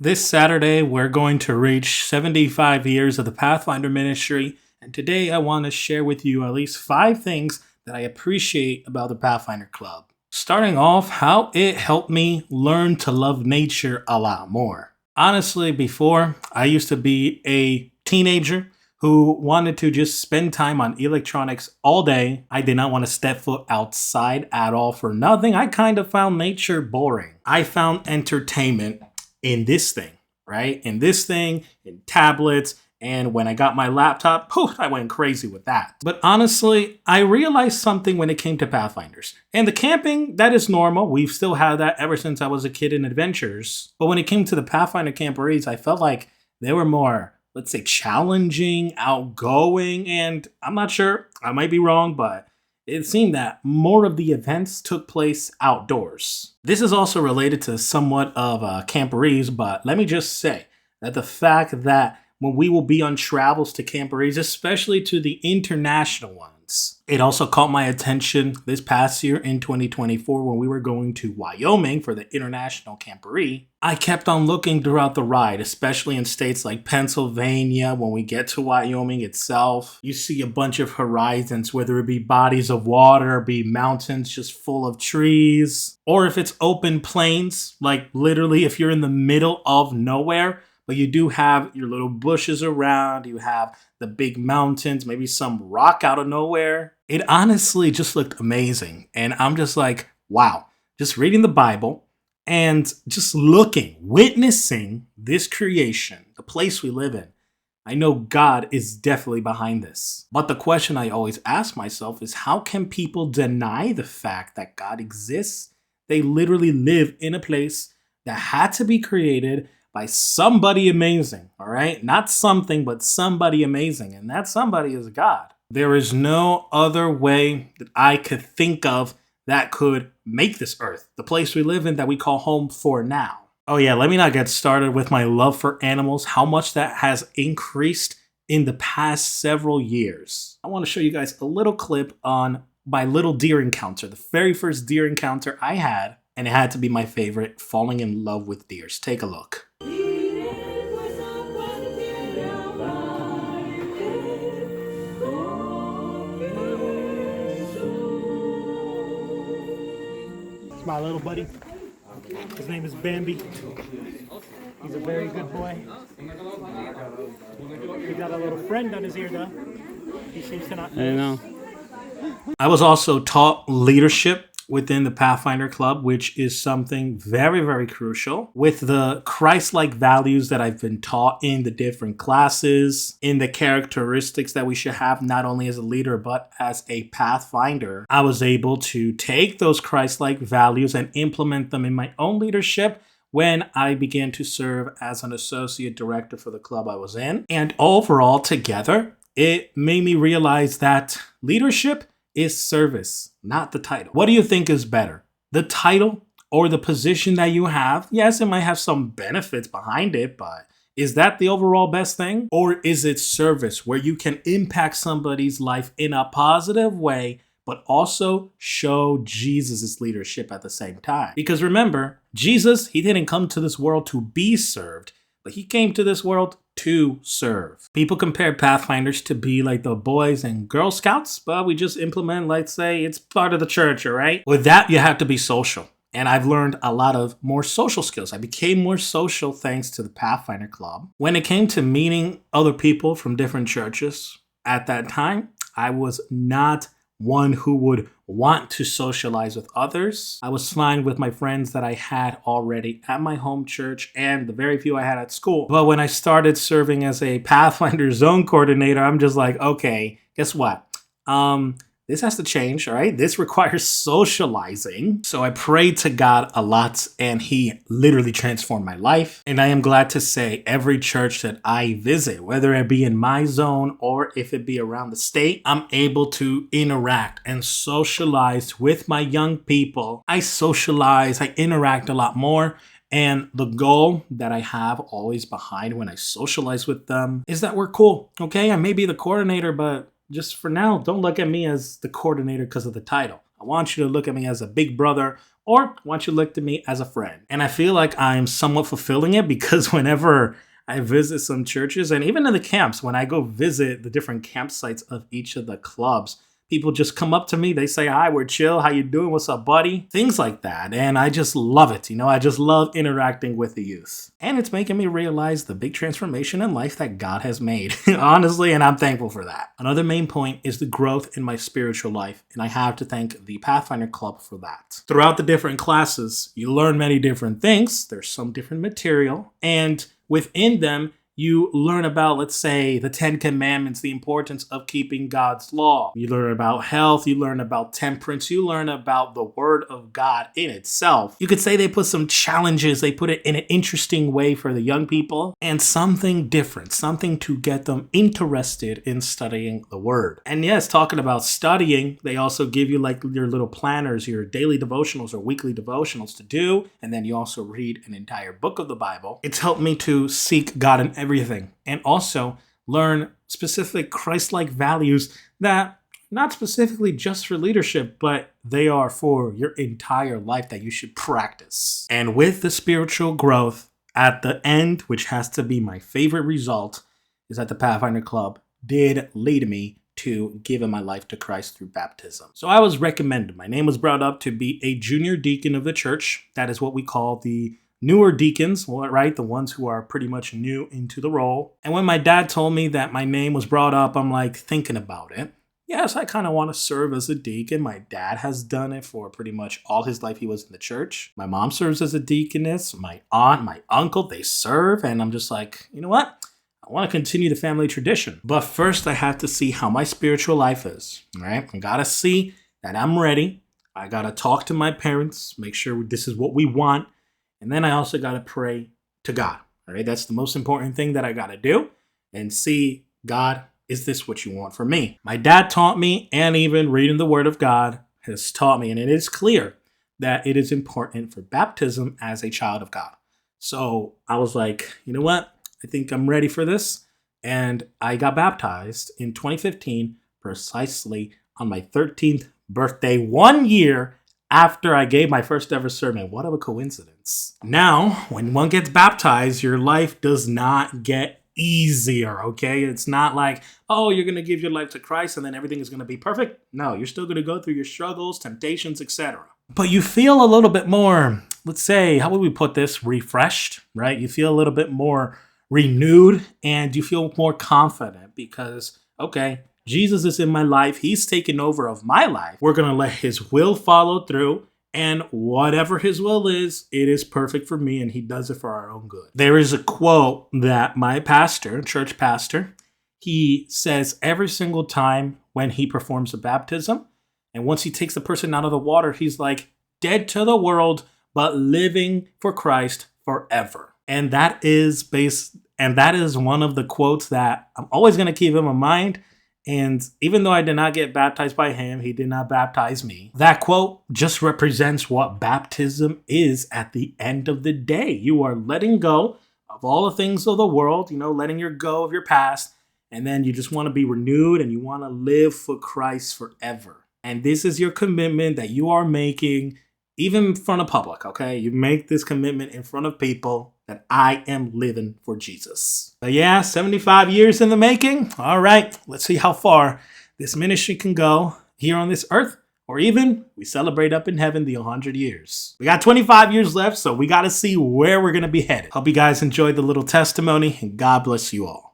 This Saturday, we're going to reach 75 years of the Pathfinder Ministry, and today I want to share with you at least 5 things that I appreciate about the Pathfinder Club. Starting off, how it helped me learn to love nature a lot more. Honestly, before, I used to be a teenager who wanted to just spend time on electronics all day. I did not want to step foot outside at all for nothing. I kind of found nature boring. I found entertainment in this thing, right? In tablets. And when I got my laptop, I went crazy with that. But honestly, I realized something when it came to Pathfinders. And the camping, that is normal. We've still had that ever since I was a kid in adventures. But when it came to the Pathfinder camporees, I felt like they were more, let's say, challenging, outgoing, and I'm not sure, I might be wrong, but it seemed that more of the events took place outdoors. This is also related to somewhat of camporees, but let me just say that the fact that when we will be on travels to camporees, especially to the international ones, it also caught my attention this past year in 2024 when we were going to Wyoming for the international camporee. I kept on looking throughout the ride, especially in states like Pennsylvania. When we get to Wyoming itself, you see a bunch of horizons, whether it be bodies of water, be mountains just full of trees, or if it's open plains, like literally if you're in the middle of nowhere, but you do have your little bushes around, you have the big mountains, maybe some rock out of nowhere. It honestly just looked amazing. And I'm just like, wow, just reading the Bible and just witnessing this creation, the place we live in. I know God is definitely behind this. But the question I always ask myself is, how can people deny the fact that God exists? They literally live in a place that had to be created by somebody amazing, all right? Not something, but somebody amazing. And that somebody is God. There is no other way that I could think of that could make this earth, the place we live in that we call home for now. Oh yeah, let me not get started with my love for animals, how much that has increased in the past several years. I want to show you guys a little clip on my little deer encounter, the very first deer encounter I had, and it had to be my favorite, falling in love with deers. Take a look. It's my little buddy. His name is Bambi. He's a very good boy. We got a little friend on his ear though. He seems to not know. I know. I was also taught leadership within the Pathfinder Club, which is something very, very crucial. With the Christ-like values that I've been taught in the different classes, in the characteristics that we should have not only as a leader, but as a Pathfinder, I was able to take those Christ-like values and implement them in my own leadership when I began to serve as an associate director for the club I was in. And overall, together, it made me realize that leadership is service, not the title. What do you think is better? The title or the position that you have? Yes, it might have some benefits behind it, but is that the overall best thing? Or is it service where you can impact somebody's life in a positive way, but also show Jesus' leadership at the same time? Because remember, Jesus, he didn't come to this world to be served, but he came to this world to serve. People compare Pathfinders to be like the Boys and Girl Scouts, but we just implement, let's say, it's part of the church, all right? With that, you have to be social. And I've learned a lot of more social skills. I became more social thanks to the Pathfinder Club. When it came to meeting other people from different churches, at that time, I was not one who would want to socialize with others. I was fine with my friends that I had already at my home church and the very few I had at school. But when I started serving as a Pathfinder zone coordinator, I'm just like, okay, guess what? This has to change, all right? This requires socializing. So I prayed to God a lot and he literally transformed my life. And I am glad to say every church that I visit, whether it be in my zone or if it be around the state, I'm able to interact and socialize with my young people. I socialize, I interact a lot more. And the goal that I have always behind when I socialize with them is that we're cool, okay? I may be the coordinator, but just for now, don't look at me as the coordinator because of the title. I want you to look at me as a big brother or want you to look to me as a friend. And I feel like I'm somewhat fulfilling it because whenever I visit some churches and even in the camps, when I go visit the different campsites of each of the clubs, people just come up to me. They say, hi, we're chill. How you doing? What's up, buddy? Things like that. And I just love it. I just love interacting with the youth. And it's making me realize the big transformation in life that God has made, honestly, and I'm thankful for that. Another main point is the growth in my spiritual life, and I have to thank the Pathfinder Club for that. Throughout the different classes, you learn many different things. There's some different material, and within them, you learn about, let's say, the 10 Commandments, the importance of keeping God's law. You learn about health, you learn about temperance, you learn about the Word of God in itself. You could say they put some challenges, they put it in an interesting way for the young people, and something different, something to get them interested in studying the Word. And yes, talking about studying, they also give you like your little planners, your daily devotionals or weekly devotionals to do, and then you also read an entire book of the Bible. It's helped me to seek God in everything, and also learn specific Christ-like values that not specifically just for leadership, but they are for your entire life that you should practice. And with the spiritual growth at the end, which has to be my favorite result, is that the Pathfinder Club did lead me to giving my life to Christ through baptism. So I was recommended. My name was brought up to be a junior deacon of the church. That is what we call the newer deacons, right? The ones who are pretty much new into the role. And when my dad told me that my name was brought up, I'm like thinking about it. Yes, I kind of want to serve as a deacon. My dad has done it for pretty much all his life. He was in the church. My mom serves as a deaconess. My aunt, my uncle, they serve. And I'm just like, you know what? I want to continue the family tradition. But first, I have to see how my spiritual life is, right? I got to see that I'm ready. I got to talk to my parents, make sure this is what we want. And then I also got to pray to God. All right. That's the most important thing that I got to do, and see, God, is this what you want for me? My dad taught me, and even reading the Word of God has taught me. And it is clear that it is important for baptism as a child of God. So I was like, you know what? I think I'm ready for this. And I got baptized in 2015, precisely on my 13th birthday, 1 year after I gave my first ever sermon. What a coincidence. Now, when one gets baptized, your life does not get easier, okay? It's not like, oh, you're going to give your life to Christ and then everything is going to be perfect. No, you're still going to go through your struggles, temptations, etc. But you feel a little bit more, let's say, how would we put this? Refreshed, right? You feel a little bit more renewed, and you feel more confident because, okay, Jesus is in my life. He's taken over of my life. We're going to let his will follow through, and whatever his will is, it is perfect for me, and he does it for our own good. There is a quote that my pastor, church pastor, he says every single time when he performs a baptism, and once he takes the person out of the water, he's like, dead to the world, but living for Christ forever. And that is one of the quotes that I'm always going to keep in my mind. And even though I did not get baptized by him, he did not baptize me. That quote just represents what baptism is at the end of the day. You are letting go of all the things of the world, letting your go of your past. And then you just want to be renewed and you want to live for Christ forever. And this is your commitment that you are making, even in front of public, okay? You make this commitment in front of people that I am living for Jesus. But yeah, 75 years in the making. All right, let's see how far this ministry can go here on this earth, or even we celebrate up in heaven the 100 years. We got 25 years left, so we got to see where we're going to be headed. Hope you guys enjoyed the little testimony, and God bless you all.